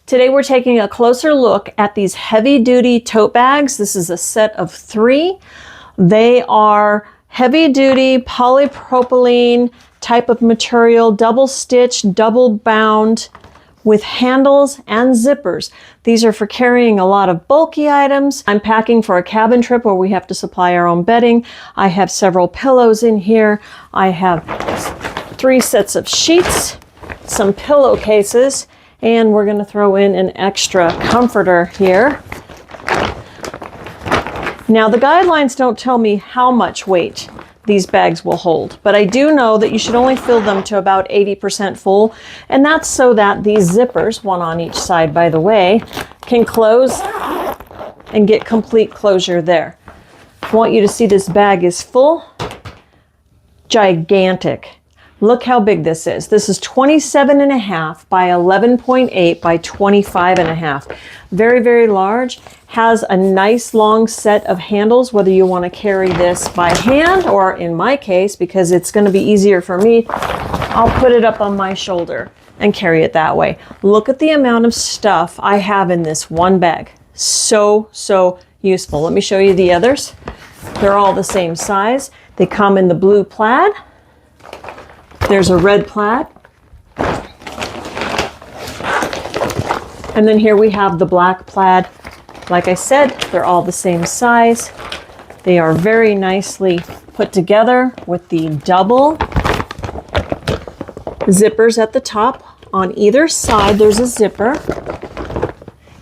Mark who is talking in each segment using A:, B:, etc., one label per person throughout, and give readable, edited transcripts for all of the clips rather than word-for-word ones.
A: Today we're taking a closer look at these heavy-duty tote bags. This is a set of 3. They are heavy-duty polypropylene type of material, double stitched, double bound, with handles and zippers. These are for carrying a lot of bulky items. I'm packing for a cabin trip where we have to supply our own bedding. I have several pillows in here. I have 3 sets of sheets, some pillowcases, and we're going to throw in an extra comforter here. Now the guidelines don't tell me how much weight these bags will hold, but I do know that you should only fill them to about 80% full, and that's so that these zippers, one on each side by the way, can close and get complete closure there. I want you to see this bag is full, gigantic. Look how big this is. This is 27.5 by 11.8 by 25.5. Very, very large. Has a nice long set of handles, whether you want to carry this by hand or in my case, because it's going to be easier for me, I'll put it up on my shoulder and carry it that way. Look at the amount of stuff I have in this one bag. So useful. Let me show you the others. They're all the same size. They come in the blue plaid. There's a red plaid. And then here we have the black plaid. Like I said, they're all the same size. They are very nicely put together with the double zippers at the top. On either side, there's a zipper.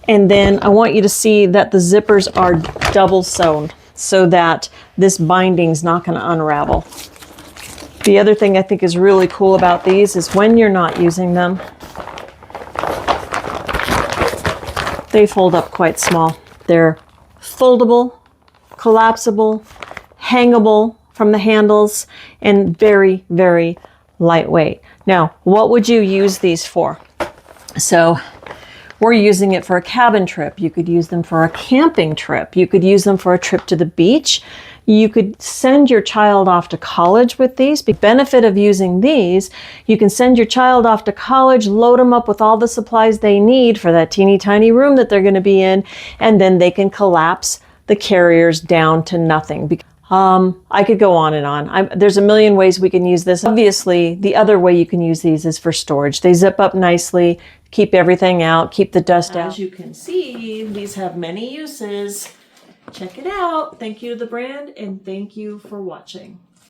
A: And then I want you to see that the zippers are double sewn so that this binding's not going to unravel. The other thing I think is really cool about these is when you're not using them, they fold up quite small. They're foldable, collapsible, hangable from the handles, and very, very lightweight. Now, what would you use these for? So we're using it for a cabin trip. You could use them for a camping trip. You could use them for a trip to the beach. You could send your child off to college with these. The benefit of using these, you can send your child off to college, load them up with all the supplies they need for that teeny tiny room that they're going to be in, and then they can collapse the carriers down to nothing. I could go on and on. There's a million ways we can use this. Obviously, the other way you can use these is for storage. They zip up nicely, keep everything out, keep the dust out. As you can see, these have many uses. Check it out. Thank you to the brand, and thank you for watching.